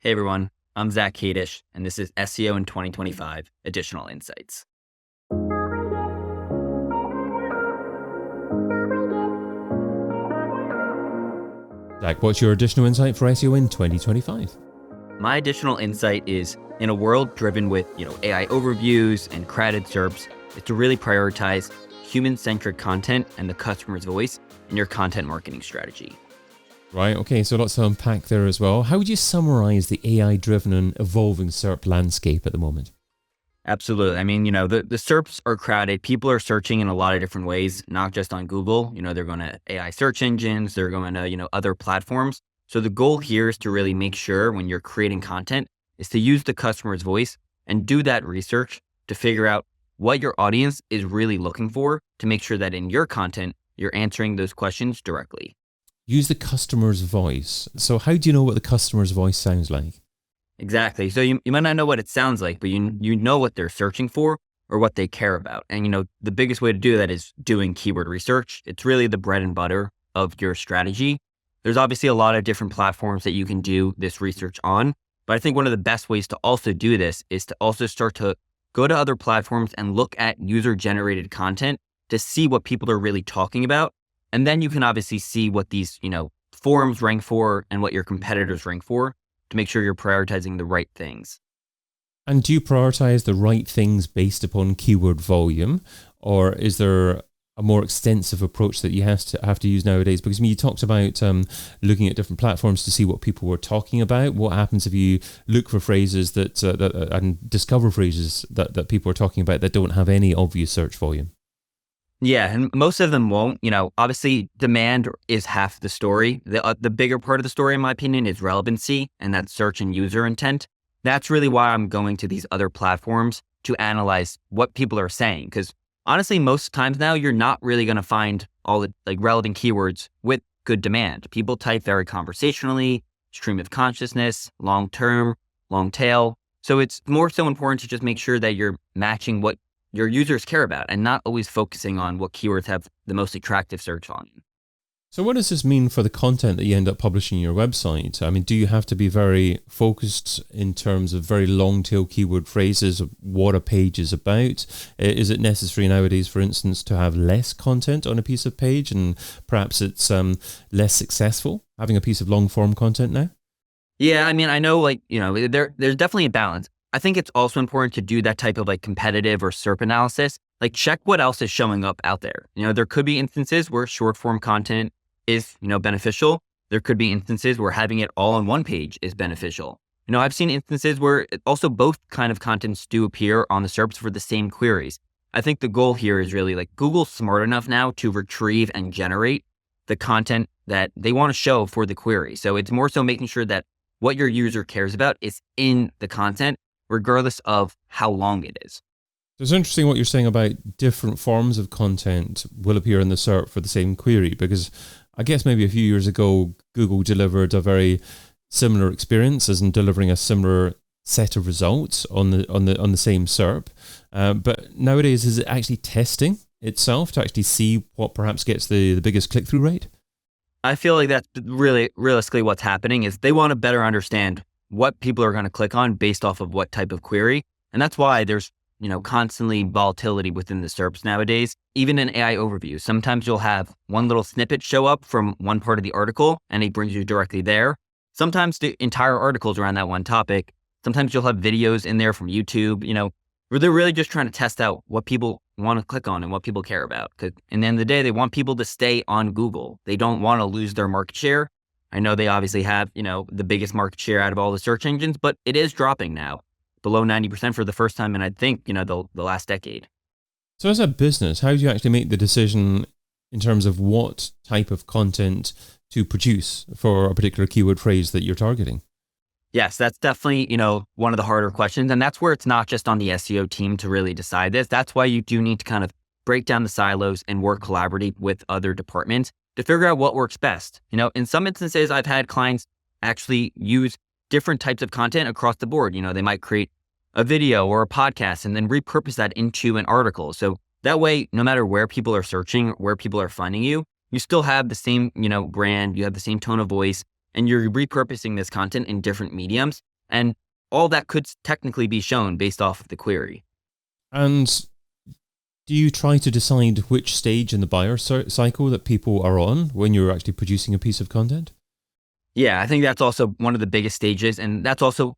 Hey everyone, I'm Zack Kadish, and this is SEO in 2025 Additional Insights. Zack, what's your additional insight for SEO in 2025? My additional insight is in a world driven with AI overviews and crowded SERPs, is to really prioritize human-centric content and the customer's voice in your content marketing strategy. Right, okay, so lots to unpack there as well. How would you summarize the AI-driven and evolving SERP landscape at the moment? Absolutely. I mean, the SERPs are crowded. People are searching in a lot of different ways, not just on Google. They're going to AI search engines, they're going to, other platforms. So the goal here is to really make sure when you're creating content is to use the customer's voice and do that research to figure out what your audience is really looking for to make sure that in your content, you're answering those questions directly. Use the customer's voice. So how do you know what the customer's voice sounds like? Exactly. So you might not know what it sounds like, but you know what they're searching for or what they care about. And the biggest way to do that is doing keyword research. It's really the bread and butter of your strategy. There's obviously a lot of different platforms that you can do this research on, but I think one of the best ways to also do this is to also start to go to other platforms and look at user-generated content to see what people are really talking about. And then you can obviously see what these, forums rank for and what your competitors rank for to make sure you're prioritizing the right things. And do you prioritize the right things based upon keyword volume, or is there a more extensive approach that you have to use nowadays? Because you talked about looking at different platforms to see what people were talking about. What happens if you look for phrases that and discover phrases that people are talking about that don't have any obvious search volume? Yeah, and most of them won't. Obviously, demand is half the story. The bigger part of the story, in my opinion, is relevancy, and that's search and user intent. That's really why I'm going to these other platforms to analyze what people are saying. Because honestly, most times now, you're not really going to find all the relevant keywords with good demand. People type very conversationally, stream of consciousness, long term, long tail. So it's more so important to just make sure that you're matching what your users care about and not always focusing on what keywords have the most attractive search volume. So what does this mean for the content that you end up publishing on your website? I mean, do you have to be very focused in terms of very long tail keyword phrases of what a page is about? Is it necessary nowadays, for instance, to have less content on a piece of page and perhaps it's less successful having a piece of long form content now? Yeah, I mean, I know there's definitely a balance. I think it's also important to do that type of competitive or SERP analysis. Check what else is showing up out there. There could be instances where short form content is, beneficial. There could be instances where having it all on one page is beneficial. I've seen instances where also both kind of contents do appear on the SERPs for the same queries. I think the goal here is really Google's smart enough now to retrieve and generate the content that they want to show for the query. So it's more so making sure that what your user cares about is in the content, regardless of how long it is. It's interesting what you're saying about different forms of content will appear in the SERP for the same query, because I guess maybe a few years ago, Google delivered a very similar experience as in delivering a similar set of results on the same SERP. But nowadays, is it actually testing itself to actually see what perhaps gets the biggest click-through rate? I feel like that's really realistically what's happening is they want to better understand what people are going to click on based off of what type of query. And that's why there's, constantly volatility within the SERPs nowadays. Even in AI overviews, sometimes you'll have one little snippet show up from one part of the article and it brings you directly there. Sometimes the entire article's around that one topic. Sometimes you'll have videos in there from YouTube, where they're really just trying to test out what people want to click on and what people care about. Because in the end of the day, they want people to stay on Google. They don't want to lose their market share. I know they obviously have, the biggest market share out of all the search engines, but it is dropping now below 90% for the first time in, I think, the last decade. So as a business, how do you actually make the decision in terms of what type of content to produce for a particular keyword phrase that you're targeting? Yes, that's definitely, one of the harder questions. And that's where it's not just on the SEO team to really decide this. That's why you do need to kind of break down the silos and work collaboratively with other departments to figure out what works best. In some instances, I've had clients actually use different types of content across the board. They might create a video or a podcast and then repurpose that into an article. So that way, no matter where people are searching, where people are finding you, you still have the same, brand, you have the same tone of voice, and you're repurposing this content in different mediums And all that could technically be shown based off of the query. And do you try to decide which stage in the buyer cycle that people are on when you're actually producing a piece of content? Yeah, I think that's also one of the biggest stages. And that's also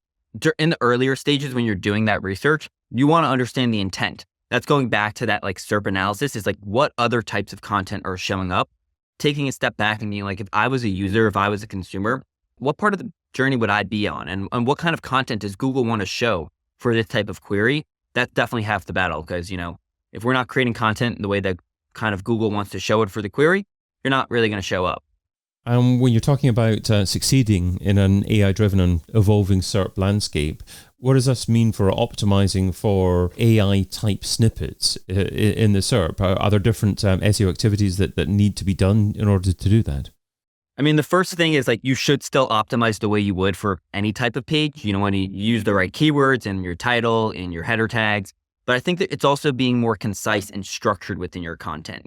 in the earlier stages when you're doing that research, you want to understand the intent. That's going back to that like SERP analysis is like what other types of content are showing up, taking a step back and being like, if I was a user, if I was a consumer, what part of the journey would I be on? And what kind of content does Google want to show for this type of query? That's definitely half the battle because, if we're not creating content the way that kind of Google wants to show it for the query, you're not really going to show up. When you're talking about succeeding in an AI-driven and evolving SERP landscape, what does this mean for optimizing for AI-type snippets in the SERP? Are there different SEO activities that need to be done in order to do that? I mean, the first thing is like you should still optimize the way you would for any type of page. When you use the right keywords in your title, in your header tags. But I think that it's also being more concise and structured within your content,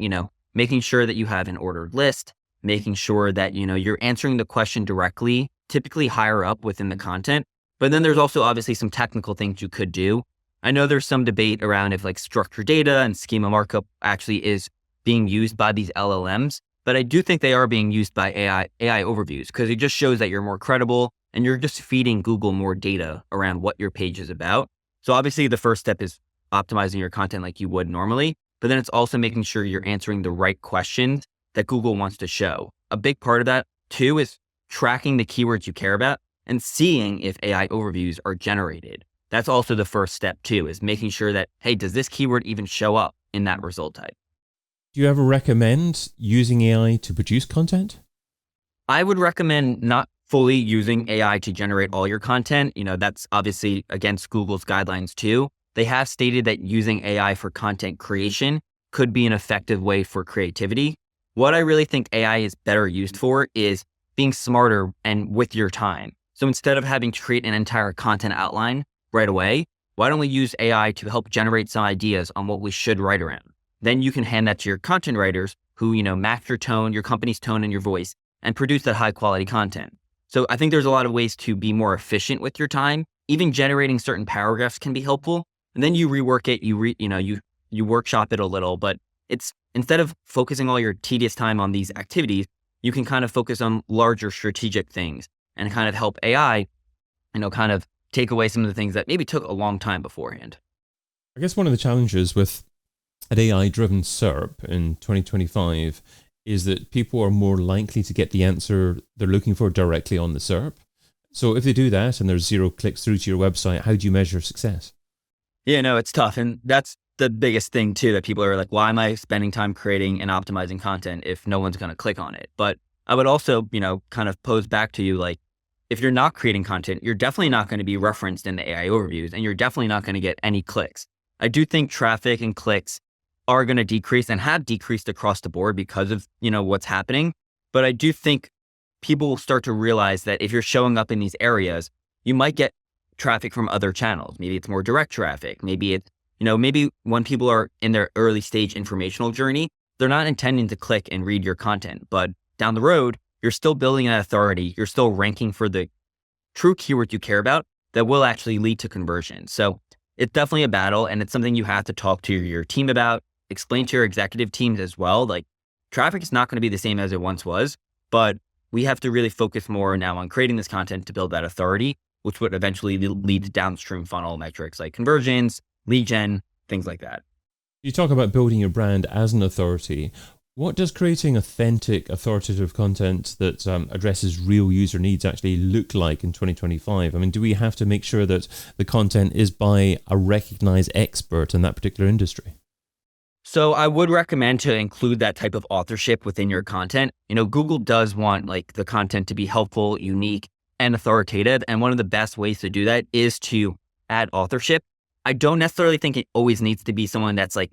making sure that you have an ordered list, making sure that, you're answering the question directly, typically higher up within the content. But then there's also obviously some technical things you could do. I know there's some debate around if like structured data and schema markup actually is being used by these LLMs. But I do think they are being used by AI overviews because it just shows that you're more credible and you're just feeding Google more data around what your page is about. So obviously the first step is optimizing your content like you would normally, but then it's also making sure you're answering the right questions that Google wants to show. A big part of that too is tracking the keywords you care about and seeing if AI overviews are generated. That's also the first step too, is making sure that, hey, does this keyword even show up in that result type? Do you ever recommend using AI to produce content? I would recommend not fully using AI to generate all your content. That's obviously against Google's guidelines too. They have stated that using AI for content creation could be an effective way for creativity. What I really think AI is better used for is being smarter and with your time. So instead of having to create an entire content outline right away, why don't we use AI to help generate some ideas on what we should write around? Then you can hand that to your content writers who, match your tone, your company's tone and your voice and produce that high quality content. So I think there's a lot of ways to be more efficient with your time. Even generating certain paragraphs can be helpful. And then you rework it, you workshop it a little, but it's instead of focusing all your tedious time on these activities, you can kind of focus on larger strategic things and kind of help AI, kind of take away some of the things that maybe took a long time beforehand. I guess one of the challenges with an AI-driven SERP in 2025 is that people are more likely to get the answer they're looking for directly on the SERP. So if they do that and there's 0 clicks through to your website, how do you measure success? Yeah, no, it's tough. And that's the biggest thing too, that people are like, why am I spending time creating and optimizing content if no one's going to click on it? But I would also, kind of pose back to you, like, if you're not creating content, you're definitely not going to be referenced in the AI overviews and you're definitely not going to get any clicks. I do think traffic and clicks are going to decrease and have decreased across the board because of, what's happening. But I do think people will start to realize that if you're showing up in these areas, you might get traffic from other channels. Maybe it's more direct traffic. Maybe it's, maybe when people are in their early stage informational journey, they're not intending to click and read your content. But down the road, you're still building an authority. You're still ranking for the true keywords you care about that will actually lead to conversion. So it's definitely a battle and it's something you have to talk to your team about, explain to your executive teams as well. Like traffic is not going to be the same as it once was, but we have to really focus more now on creating this content to build that authority, which would eventually lead to downstream funnel metrics like conversions, lead gen, things like that. You talk about building your brand as an authority. What does creating authentic, authoritative content that addresses real user needs actually look like in 2025? I mean, do we have to make sure that the content is by a recognized expert in that particular industry? So I would recommend to include that type of authorship within your content. Google does want like the content to be helpful, unique, and authoritative. And one of the best ways to do that is to add authorship. I don't necessarily think it always needs to be someone that's like,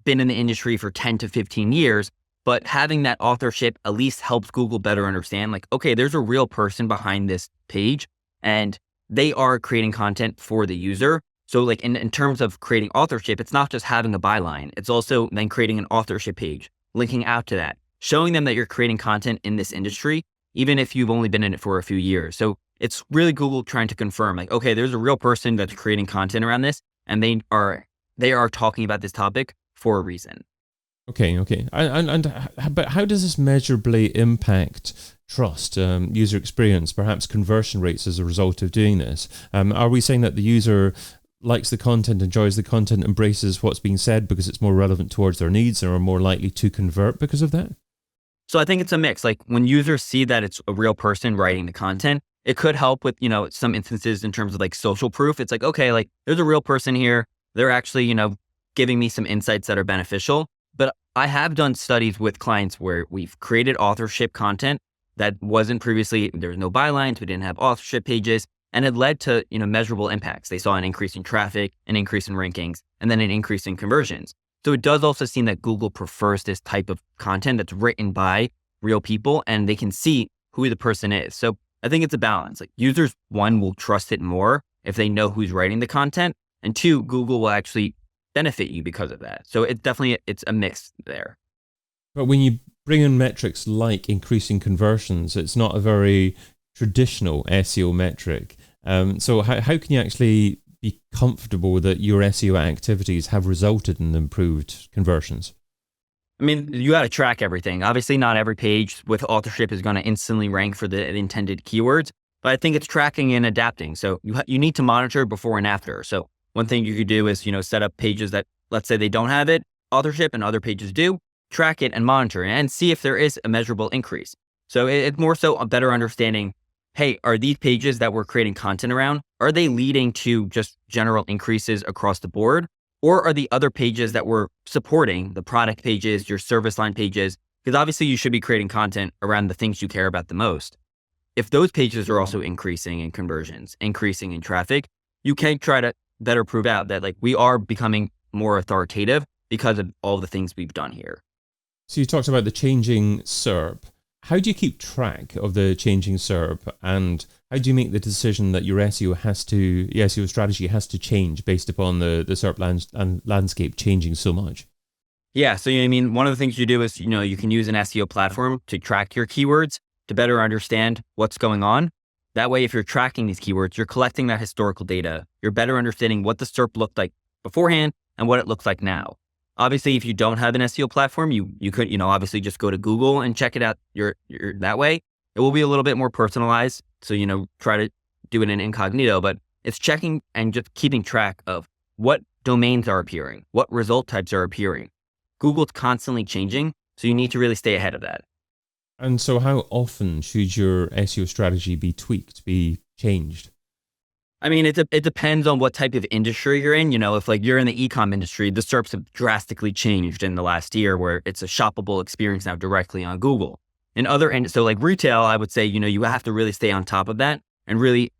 been in the industry for 10 to 15 years, but having that authorship at least helps Google better understand like, okay, there's a real person behind this page and they are creating content for the user. So like in terms of creating authorship, it's not just having a byline. It's also then creating an authorship page, linking out to that, showing them that you're creating content in this industry, even if you've only been in it for a few years. So It's really Google trying to confirm, like, okay, there's a real person that's creating content around this, and they are talking about this topic for a reason. Okay. But how does this measurably impact trust, user experience, perhaps conversion rates as a result of doing this? Are we saying that the user likes the content, enjoys the content, embraces what's being said because it's more relevant towards their needs, and are more likely to convert because of that? So I think it's a mix. Like when users see that it's a real person writing the content, it could help with, some instances in terms of like social proof. It's like, okay, like there's a real person here. They're actually, giving me some insights that are beneficial. But I have done studies with clients where we've created authorship content that wasn't previously, there was no bylines, we didn't have authorship pages, and it led to, measurable impacts. They saw an increase in traffic, an increase in rankings, and then an increase in conversions. So it does also seem that Google prefers this type of content that's written by real people, and they can see who the person is. So I think it's a balance. Like users, one, will trust it more if they know who's writing the content, and two, Google will actually benefit you because of that. So it's a mix there. But when you bring in metrics like increasing conversions, it's not a very traditional SEO metric. So how can you actually be comfortable that your SEO activities have resulted in improved conversions? I mean, you got to track everything. Obviously, not every page with authorship is going to instantly rank for the intended keywords, but I think it's tracking and adapting. So you need to monitor before and after. So one thing you could do is, set up pages that, let's say they don't have it, authorship, and other pages do, track it and monitor and see if there is a measurable increase. So it's more so a better understanding, hey, are these pages that we're creating content around, are they leading to just general increases across the board? Or are the other pages that we're supporting, the product pages, your service line pages, because obviously you should be creating content around the things you care about the most. If those pages are also increasing in conversions, increasing in traffic, you can try to better prove out that like we are becoming more authoritative because of all the things we've done here. So you talked about the changing SERP. How do you keep track of the changing SERP, and how do you make the decision that your SEO strategy has to change based upon the SERP landscape changing so much? Yeah, so one of the things you do is, you can use an SEO platform to track your keywords to better understand what's going on. That way, if you're tracking these keywords, you're collecting that historical data. You're better understanding what the SERP looked like beforehand and what it looks like now. Obviously, if you don't have an SEO platform, you could, obviously just go to Google and check it out that way. It will be a little bit more personalized. So, try to do it in incognito, but it's checking and just keeping track of what domains are appearing, what result types are appearing. Google's constantly changing, so you need to really stay ahead of that. And so how often should your SEO strategy be tweaked, be changed? I mean, it depends on what type of industry you're in. If like you're in the e-com industry, the SERPs have drastically changed in the last year where it's a shoppable experience now directly on Google. So like retail, I would say, you have to really stay on top of that and really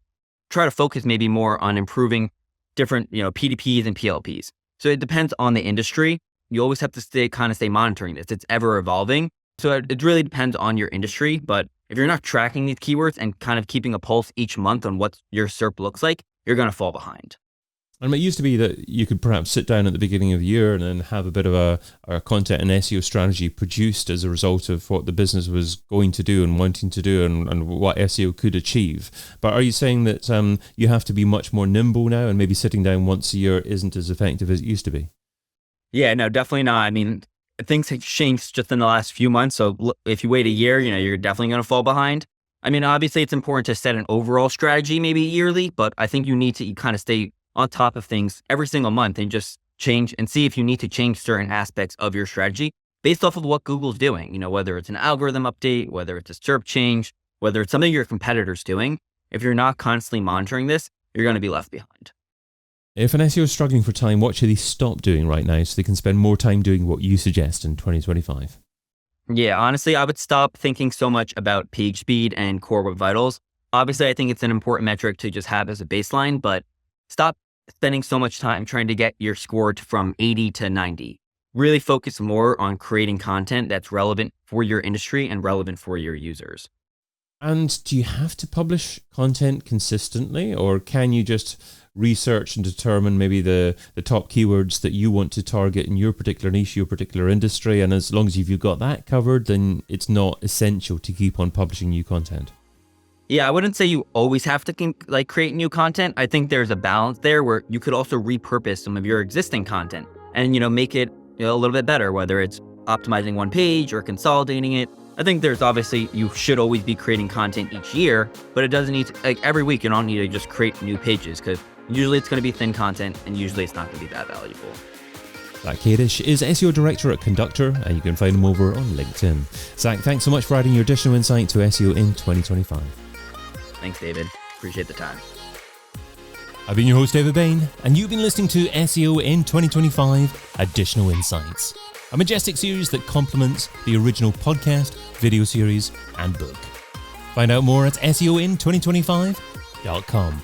try to focus maybe more on improving different, PDPs and PLPs. So it depends on the industry. You always have to stay monitoring this. It's ever evolving. So it really depends on your industry, but if you're not tracking these keywords and kind of keeping a pulse each month on what your SERP looks like, you're going to fall behind. And it used to be that you could perhaps sit down at the beginning of the year and then have a bit of a content and SEO strategy produced as a result of what the business was going to do and wanting to do and what SEO could achieve. But are you saying that you have to be much more nimble now, and maybe sitting down once a year isn't as effective as it used to be? Yeah, no, definitely not. I mean, things have changed just in the last few months. So if you wait a year, you're definitely going to fall behind. I mean, obviously it's important to set an overall strategy, maybe yearly, but I think you need to kind of stay on top of things every single month and just change and see if you need to change certain aspects of your strategy based off of what Google's doing, whether it's an algorithm update, whether it's a SERP change, whether it's something your competitor's doing. If you're not constantly monitoring this, you're going to be left behind. If an SEO is struggling for time, what should they stop doing right now so they can spend more time doing what you suggest in 2025? Yeah, honestly, I would stop thinking so much about page speed and core web vitals. Obviously, I think it's an important metric to just have as a baseline, but stop spending so much time trying to get your score from 80 to 90. Really focus more on creating content that's relevant for your industry and relevant for your users. And do you have to publish content consistently, or can you just research and determine maybe the top keywords that you want to target in your particular niche, your particular industry, and as long as you've got that covered, then it's not essential to keep on publishing new content? Yeah, I wouldn't say you always have to create new content. I think there's a balance there where you could also repurpose some of your existing content and, make it a little bit better, whether it's optimizing one page or consolidating it. I think there's obviously, you should always be creating content each year, but it doesn't need to, every week you don't need to just create new pages because usually it's going to be thin content and usually it's not going to be that valuable. Zack Kadish is SEO Director at Conductor, and you can find him over on LinkedIn. Zach, thanks so much for adding your additional insight to SEO in 2025. Thanks, David. Appreciate the time. I've been your host, David Bain, and you've been listening to SEO in 2025 Additional Insights, a Majestic series that complements the original podcast, video series, and book. Find out more at SEOin2025.com.